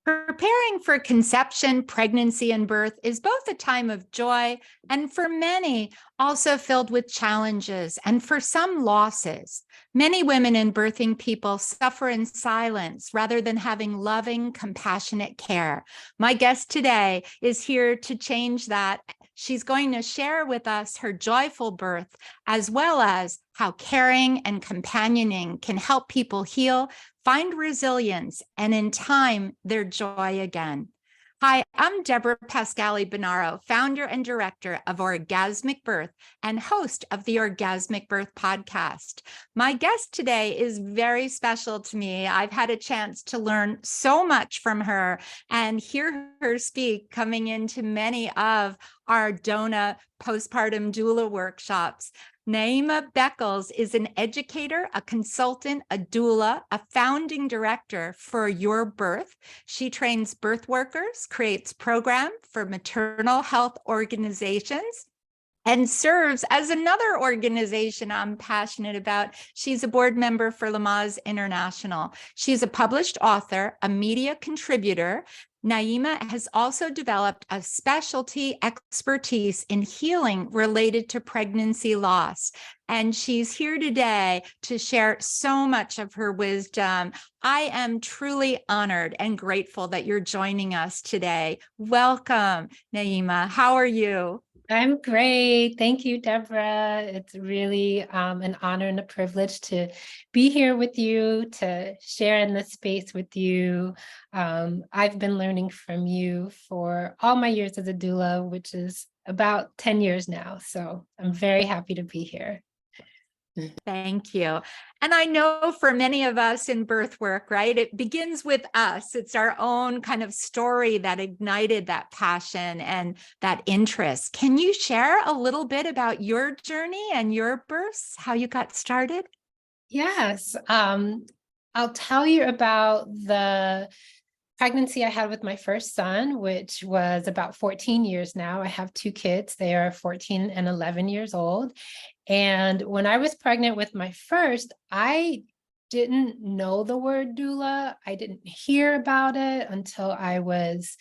Preparing for conception, pregnancy, and birth is both a time of joy and, for many, also filled with challenges and, for some, losses. Many women and birthing people suffer in silence rather than having loving, compassionate care. My guest today is here to change that. She's going to share with us her joyful birth, as well as how caring and companioning can help people heal, find resilience, and in time, their joy again. Hi, I'm Debra Pascali-Bonaro, founder and director of Orgasmic Birth and host of the Orgasmic Birth podcast. My guest today is very special to me. I've had a chance to learn so much from her and hear her speak coming into many of our DONA postpartum doula workshops. Naima Beckles is an educator, a consultant, a doula, a founding director for Your Birth. She trains birth workers, creates programs for maternal health organizations, and serves as another organization I'm passionate about. She's a board member for Lamaze International. She's a published author, a media contributor. Naima has also developed a specialty expertise in healing related to pregnancy loss. And she's here today to share so much of her wisdom. I am truly honored and grateful that you're joining us today. Welcome, Naima. How are you? I'm great. Thank you, Debra. It's really an honor and a privilege to be here with you, to share in this space with you. I've been learning from you for all my years as a doula, which is about 10 years now. So I'm very happy to be here. Thank you. And I know for many of us in birth work, right, it begins with us. It's our own kind of story that ignited that passion and that interest. Can you share a little bit about your journey and your births, how you got started? Yes. I'll tell you about the pregnancy I had with my first son, which was about 14 years now. I have two kids. They are 14 and 11 years old. And when I was pregnant with my first, I didn't know the word doula. I didn't hear about it until I was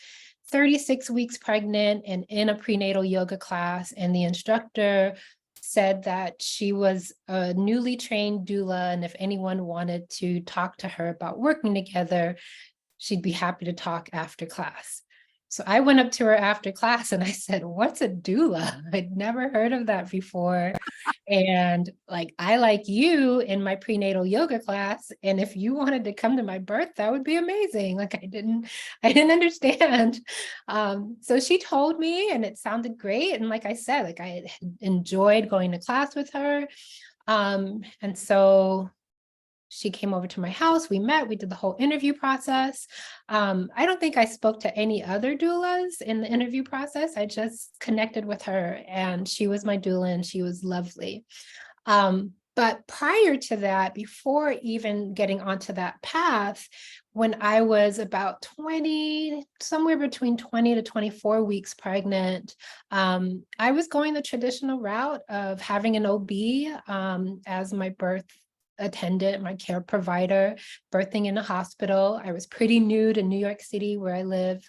36 weeks pregnant and in a prenatal yoga class. And the instructor said that she was a newly trained doula. And if anyone wanted to talk to her about working together, she'd be happy to talk after class. So I went up to her after class and I said, "What's a doula? I'd never heard of that before. And I like you in my prenatal yoga class. And if you wanted to come to my birth, that would be amazing." I didn't understand. So she told me and it sounded great. And like I said, I had enjoyed going to class with her. And so she came over to my house, we met, we did the whole interview process. I don't think I spoke to any other doulas in the interview process. I just connected with her and she was my doula and she was lovely. But prior to that, before even getting onto that path, when I was about 20, somewhere between 20 to 24 weeks pregnant, I was going the traditional route of having an OB as my birth attendant, my care provider, birthing in a hospital. I was pretty new to New York City where I live,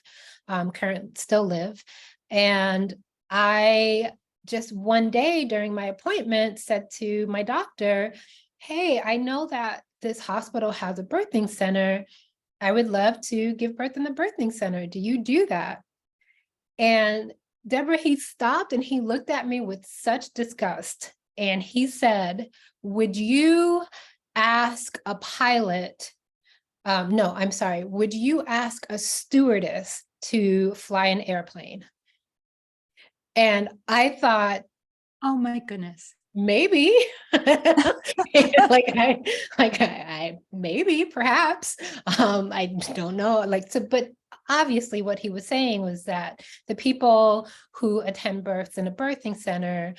still live. And I just one day during my appointment said to my doctor, "Hey, I know that this hospital has a birthing center. I would love to give birth in the birthing center. Do you do that?" And Debra, he stopped and he looked at me with such disgust. And he said, "Would you ask a pilot? No, I'm sorry. Would you ask a stewardess to fly an airplane?" And I thought, Oh my goodness. maybe, maybe, perhaps. I don't know. But obviously what he was saying was that the people who attend births in a birthing center,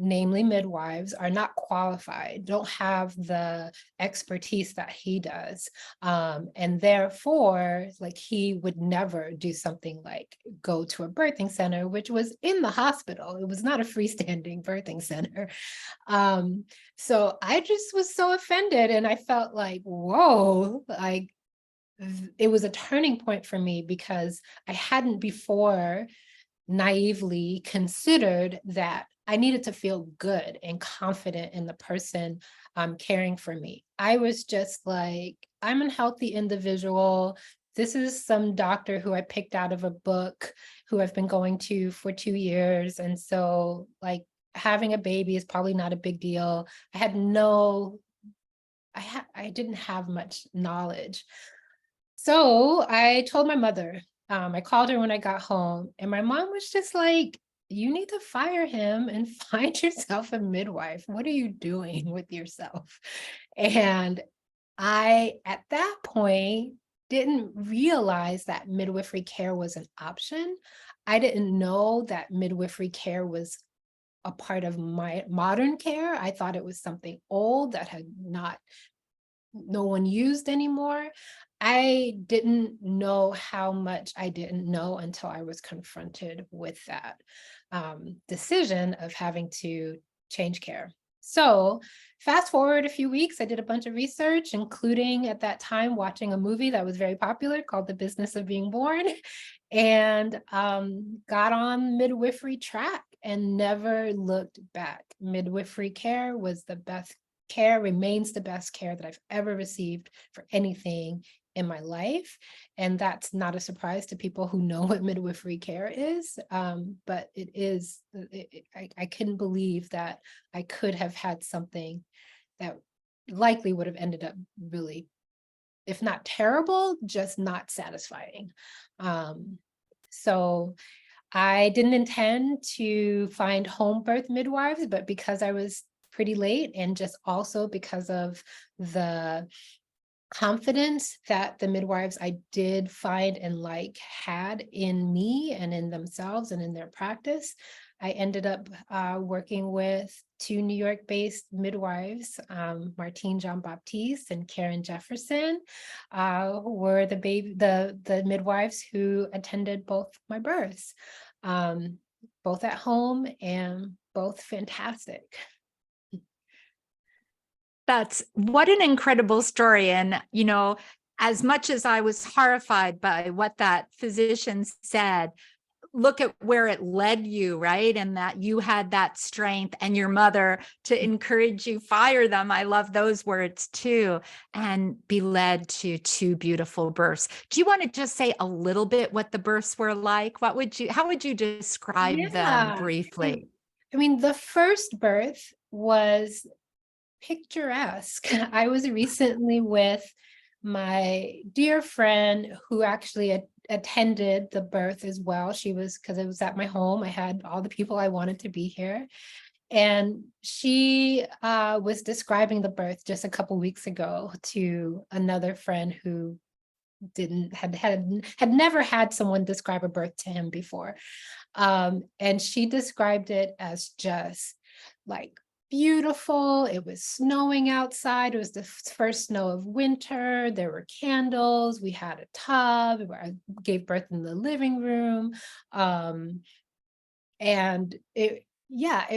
namely midwives, are not qualified, don't have the expertise that he does. And therefore, he would never do something like go to a birthing center, which was in the hospital. It was not a freestanding birthing center. So I just was so offended and I felt like, whoa, it was a turning point for me because I hadn't before naively considered that I needed to feel good and confident in the person caring for me. I was just like, I'm a healthy individual. This is some doctor who I picked out of a book who I've been going to for 2 years. And so, like, having a baby is probably not a big deal. I didn't have much knowledge. So I told my mother, I called her when I got home, and my mom was just like, you need to fire him and find yourself a midwife. What are you doing with yourself? And I, at that point, didn't realize that midwifery care was an option. I didn't know that midwifery care was a part of my modern care. I thought it was something old that had not no one used anymore. I didn't know how much I didn't know until I was confronted with that decision of having to change care. So fast forward a few weeks, I did a bunch of research, including at that time watching a movie that was very popular called The Business of Being Born, and got on midwifery track and never looked back. Midwifery care was the best care, remains the best care that I've ever received for anything in my life. And that's not a surprise to people who know what midwifery care is. But it is, I couldn't believe that I could have had something that likely would have ended up really, if not terrible, just not satisfying. So I didn't intend to find home birth midwives, but because I was pretty late, and just also because of the confidence that the midwives I did find and like had in me and in themselves and in their practice, I ended up working with two New York-based midwives, Martine Jean-Baptiste and Karen Jefferson, who were the midwives who attended both my births, both at home and both fantastic. That's what an incredible story. And, as much as I was horrified by what that physician said, look at where it led you, right? And that you had that strength, and your mother to encourage you, fire them. I love those words too, and be led to two beautiful births. Do you want to just say a little bit what the births were like? How would you describe them Yeah. briefly? I mean, the first birth was picturesque. I was recently with my dear friend who actually attended the birth as well. She was, because it was at my home. I had all the people I wanted to be here. And she was describing the birth just a couple weeks ago to another friend who had never had someone describe a birth to him before. And she described it as just like beautiful. It was snowing outside. It was the first snow of winter. There were candles. We had a tub where I gave birth in the living room. And it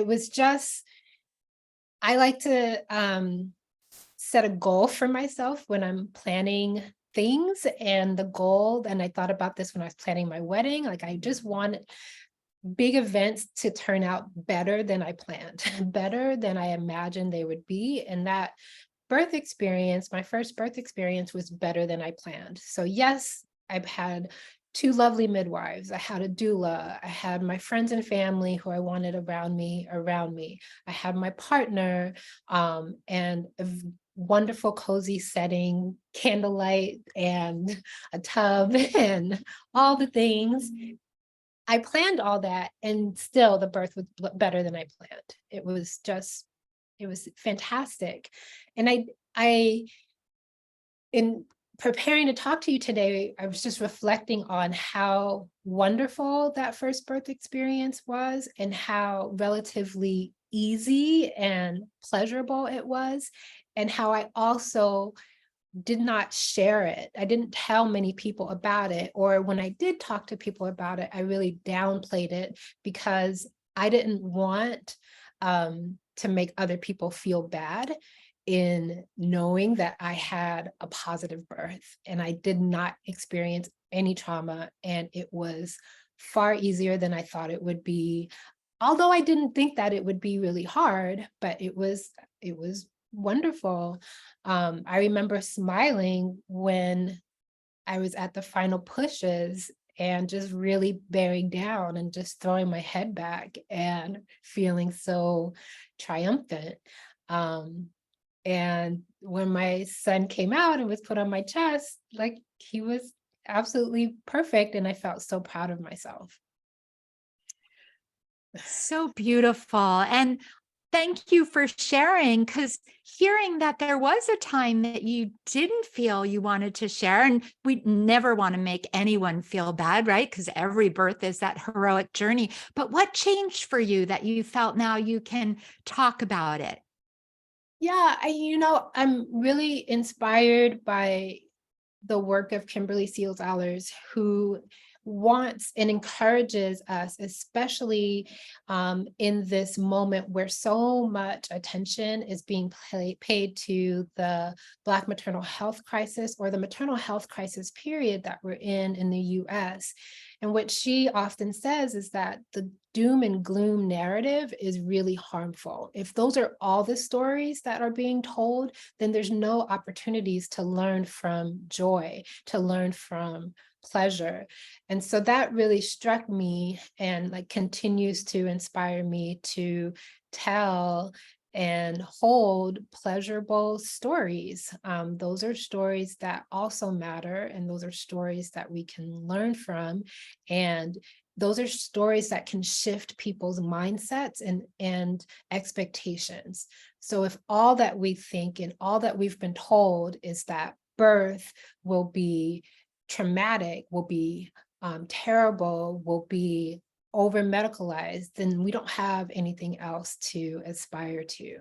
was just, I like to set a goal for myself when I'm planning things, and the goal, and I thought about this when I was planning my wedding, like I just want big events to turn out better than I planned, better than I imagined they would be. And that birth experience, my first birth experience, was better than I planned. So yes, I've had two lovely midwives. I had a doula. I had my friends and family who I wanted around me. I had my partner, and a wonderful, cozy setting, candlelight and a tub and all the things. I planned all that, and still the birth was better than I planned. It was fantastic. And in preparing to talk to you today, I was just reflecting on how wonderful that first birth experience was, and how relatively easy and pleasurable it was, and how I also did not share it. I didn't tell many people about it, or when I did talk to people about it, I really downplayed it because I didn't want to make other people feel bad. in knowing that I had a positive birth and I did not experience any trauma, and it was far easier than I thought it would be. Although I didn't think that it would be really hard, but it was wonderful. I remember smiling when I was at the final pushes and just really bearing down and just throwing my head back and feeling so triumphant. Um, and when my son came out and was put on my chest, like, he was absolutely perfect. And I felt so proud of myself. So beautiful. And thank you for sharing, because hearing that there was a time that you didn't feel you wanted to share, and we never want to make anyone feel bad, right? Because every birth is that heroic journey. But what changed for you that you felt now you can talk about it? Yeah, I'm really inspired by the work of Kimberly Seals Allers, who wants and encourages us, especially in this moment where so much attention is being paid to the Black maternal health crisis, or the maternal health crisis period that we're in the US. And what she often says is that the doom and gloom narrative is really harmful. If those are all the stories that are being told, then there's no opportunities to learn from joy, to learn from pleasure. And so that really struck me, and like continues to inspire me to tell and hold pleasurable stories. Those are stories that also matter, and those are stories that we can learn from. And those are stories that can shift people's mindsets and expectations. So if all that we think and all that we've been told is that birth will be traumatic, will be terrible, will be over medicalized, then we don't have anything else to aspire to.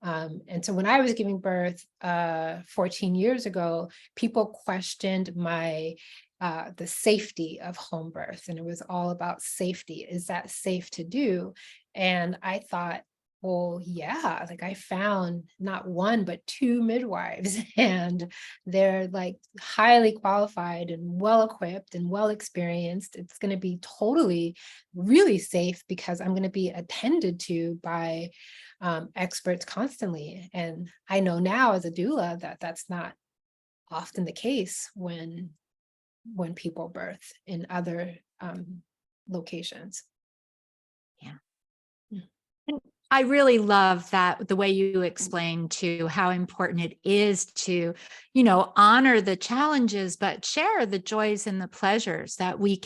And so when I was giving birth 14 years ago, people questioned the safety of home birth, and it was all about safety. Is that safe to do? And I thought, well, yeah, like I found not one, but two midwives, and they're like highly qualified and well equipped and well experienced. It's going to be totally, really safe because I'm going to be attended to by experts constantly. And I know now as a doula that that's not often the case when people birth in other locations. Yeah. Mm. And I really love that the way you explained to how important it is to, honor the challenges, but share the joys and the pleasures that we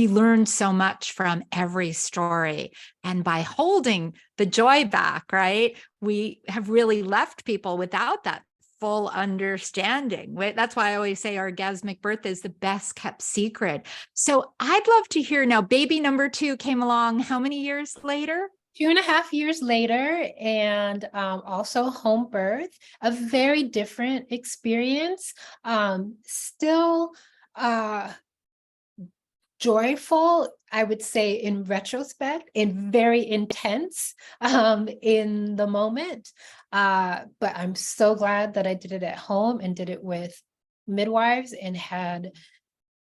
learn so much from every story. And by holding the joy back, right, we have really left people without that full understanding. That's why I always say orgasmic birth is the best kept secret. So I'd love to hear now, baby number 2 came along how many years later? 2.5 years later, and also home birth, a very different experience. Still joyful, I would say, in retrospect, and very intense in the moment. But I'm so glad that I did it at home and did it with midwives, and had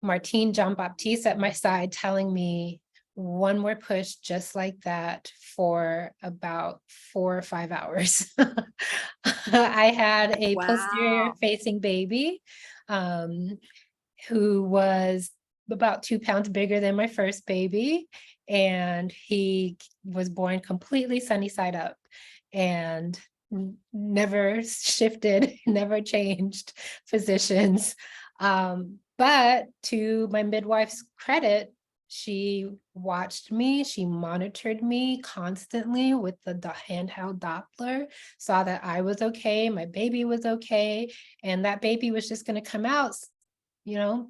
Martine Jean-Baptiste at my side telling me one more push just like that for about 4 or 5 hours. I had a posterior Wow. facing baby um, who was about 2 pounds bigger than my first baby. And he was born completely sunny side up and never shifted, never changed positions. But to my midwife's credit, she watched me, she monitored me constantly with the handheld Doppler, saw that I was okay, my baby was okay, and that baby was just going to come out, you know,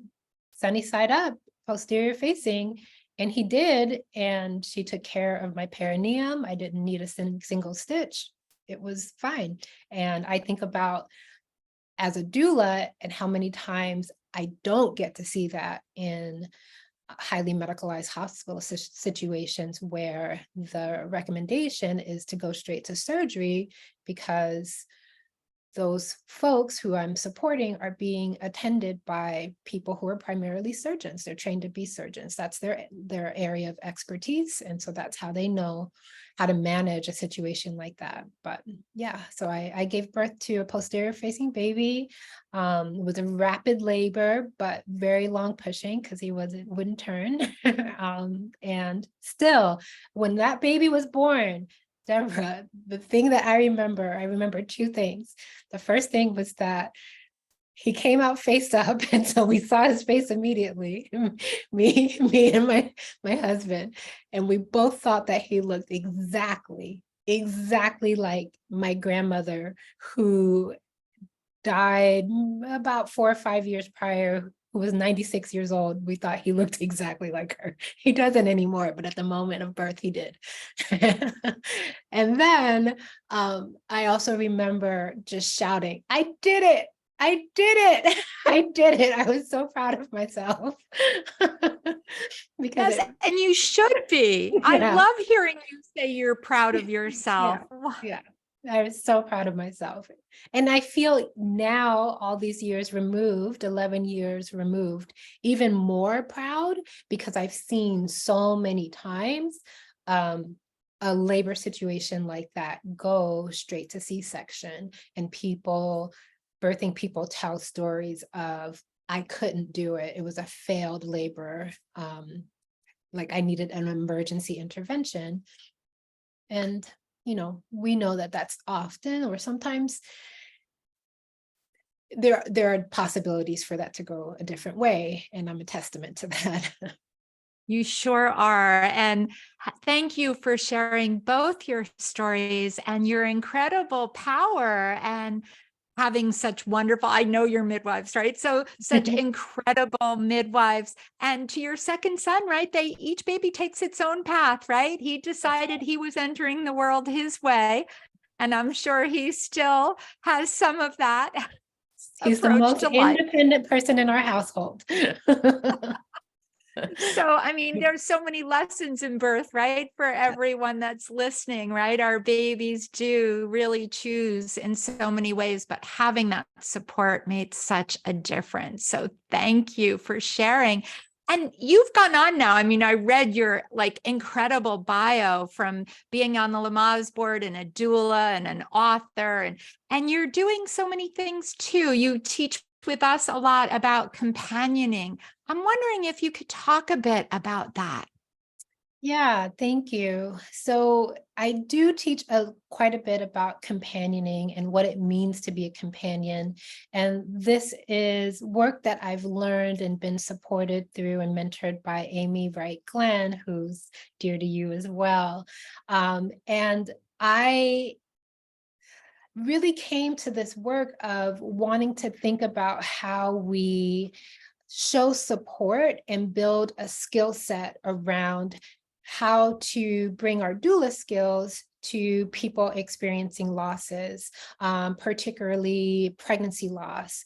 sunny side up, posterior facing. And he did. And she took care of my perineum. I didn't need a single stitch. It was fine. And I think about as a doula and how many times I don't get to see that in highly medicalized hospital situations where the recommendation is to go straight to surgery because those folks who I'm supporting are being attended by people who are primarily surgeons. They're trained to be surgeons. That's their area of expertise. And so that's how they know how to manage a situation like that. But yeah, so I gave birth to a posterior facing baby. It was a rapid labor, but very long pushing because he wouldn't turn. And still, when that baby was born, Debra, the thing that I remember two things. The first thing was that he came out face up, and so we saw his face immediately, me and my husband, and we both thought that he looked exactly like my grandmother, who died about 4 or 5 years prior, who was 96 years old. We thought he looked exactly like her. He doesn't anymore, but at the moment of birth, he did. And then I also remember just shouting, "I did it! I did it! I did it!" I was so proud of myself. Because Yes, and you should be. I yeah. love hearing you say you're proud of yourself. Yeah. I was so proud of myself. And I feel now, all these years removed, 11 years removed, even more proud, because I've seen so many times a labor situation like that go straight to C-section, and birthing people tell stories of, "I couldn't do it. It was a failed labor. Like I needed an emergency intervention." And we know that that's often, or sometimes, there are possibilities for that to go a different way, and I'm a testament to that. You sure are. And thank you for sharing both your stories and your incredible power, and having such wonderful, I know you're midwives, right? So such incredible midwives. And to your second son, right? Each baby takes its own path, right? He decided he was entering the world his way. And I'm sure he still has some of that He's the approach most to life. independent person in our household. So, I mean, there's so many lessons in birth, right? For everyone that's listening, right? Our babies do really choose in so many ways, but having that support made such a difference. So thank you for sharing. And you've gone on now. I mean, I read your incredible bio, from being on the Lamaze board and a doula and an author, and you're doing so many things too. You teach with us a lot about companioning. I'm wondering if you could talk a bit about that. Yeah, thank you. So I do teach quite a bit about companioning and what it means to be a companion. And this is work that I've learned and been supported through and mentored by Amy Wright Glenn, who's dear to you as well. And I really came to this work of wanting to think about how we show support and build a skill set around how to bring our doula skills to people experiencing losses, particularly pregnancy loss,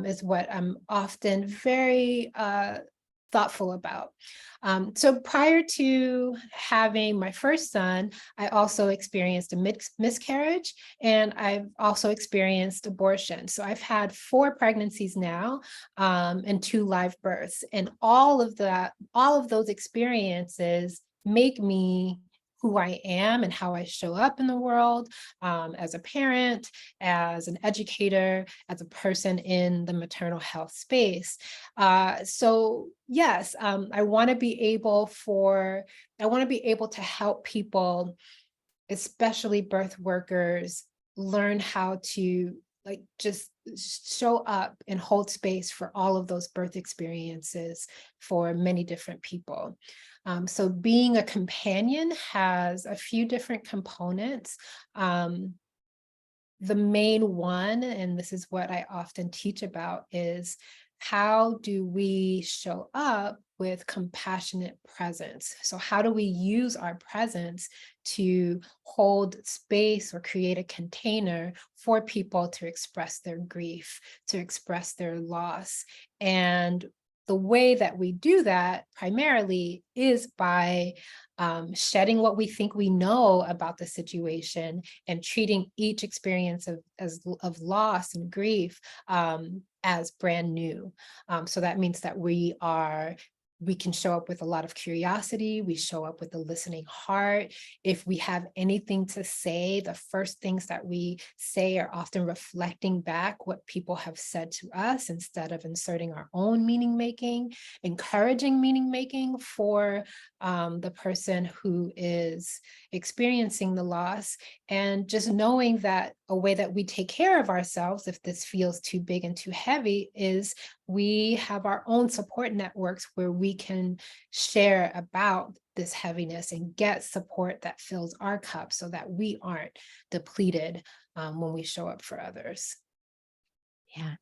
is what I'm often very thoughtful about. So prior to having my first son, I also experienced a miscarriage, and I've also experienced abortion. So I've had 4 pregnancies now, and 2 live births. And all of those experiences make me who I am and how I show up in the world, as a parent, as an educator, as a person in the maternal health space. So yes, I want to be able to help people, especially birth workers, learn how to just show up and hold space for all of those birth experiences for many different people. So being a companion has a few different components. The main one, and this is what I often teach about, is how do we show up with compassionate presence? So how do we use our presence to hold space or create a container for people to express their grief, to express their loss? And the way that we do that primarily is by shedding what we think we know about the situation and treating each experience of loss and grief as brand new. So that means that we can show up with a lot of curiosity. We show up with a listening heart. If we have anything to say, the first things that we say are often reflecting back what people have said to us instead of inserting our own meaning making, encouraging meaning making for the person who is experiencing the loss, and just knowing that a way that we take care of ourselves if this feels too big and too heavy is we have our own support networks where we can share about this heaviness and get support that fills our cup so that we aren't depleted when we show up for others. Yeah.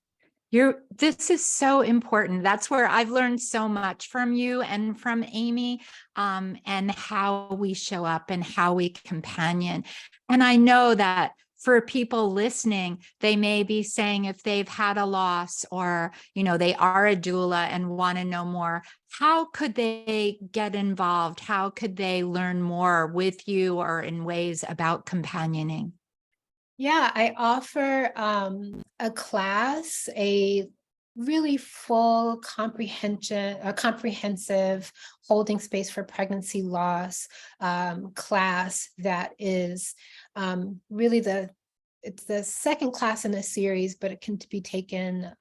This is so important. That's where I've learned so much from you and from Amy, and how we show up and how we companion. And I know that for people listening, they may be saying if they've had a loss or, they are a doula and want to know more, how could they get involved? How could they learn more with you or in ways about companioning? Yeah, I offer a class, a really full comprehensive holding space for pregnancy loss class that is really it's the second class in a series, but it can be taken,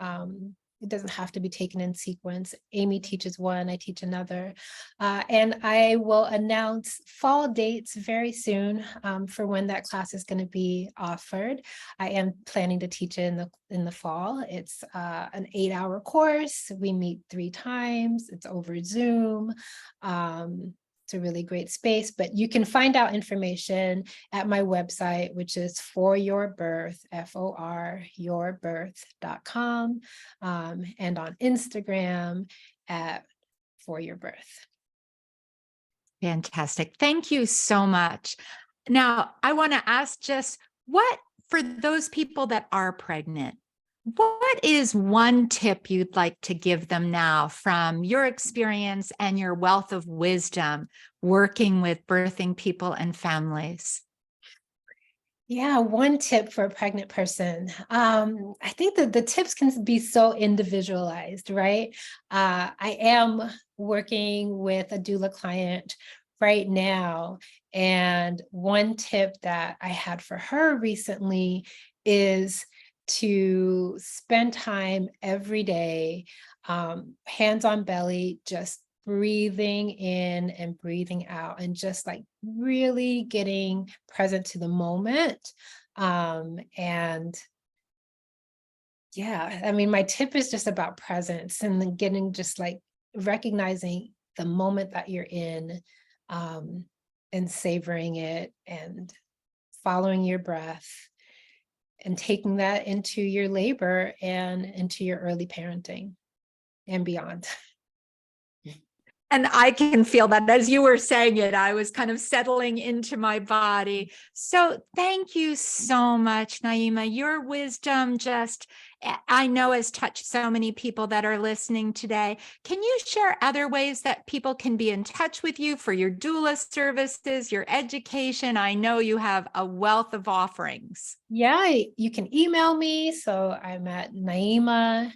it doesn't have to be taken in sequence. Amy teaches one, I teach another. And I will announce fall dates very soon for when that class is going to be offered. I am planning to teach it in the fall. It's an 8-hour course. We meet 3 times. It's over Zoom. It's a really great space, but you can find out information at my website, which is For Your Birth, FOR, yourbirth.com, and on Instagram at For Your Birth. Fantastic. Thank you so much. Now, I want to ask just for those people that are pregnant, what is one tip you'd like to give them now from your experience and your wealth of wisdom working with birthing people and families? Yeah, one tip for a pregnant person. I think that the tips can be so individualized, right? I am working with a doula client right now, and one tip that I had for her recently is to spend time every day, hands on belly, just breathing in and breathing out, and just like really getting present to the moment. And yeah, I mean, my tip is just about presence and then getting just like recognizing the moment that you're in, and savoring it and following your breath and taking that into your labor and into your early parenting and beyond. And I can feel that as you were saying it, I was kind of settling into my body. So thank you so much, Naima. Your wisdom I know has touched so many people that are listening today. Can you share other ways that people can be in touch with you for your doula services, your education? I know you have a wealth of offerings. Yeah, you can email me. So I'm at Naima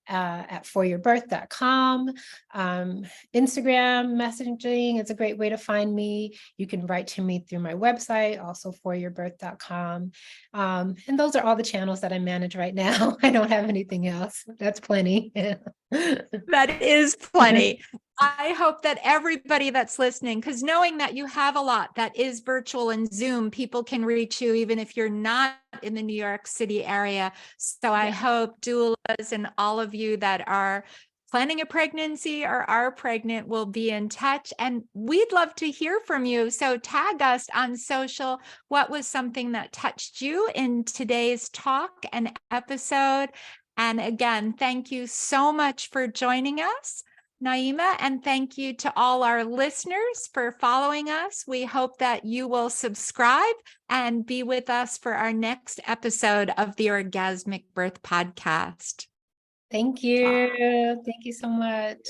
at foryourbirth.com. Instagram messaging is a great way to find me. You can write to me through my website, also foryourbirth.com. And those are all the channels that I manage right now. I don't have anything else. That's plenty. That is plenty. I hope that everybody that's listening, because knowing that you have a lot that is virtual and Zoom, people can reach you even if you're not in the New York City area. So I hope doulas and all of you that are planning a pregnancy or are pregnant will be in touch, and we'd love to hear from you. So tag us on social. What was something that touched you in today's talk and episode? And again, thank you so much for joining us, Naima, and thank you to all our listeners for following us. We hope that you will subscribe and be with us for our next episode of the Orgasmic Birth Podcast. Thank you. Thank you so much.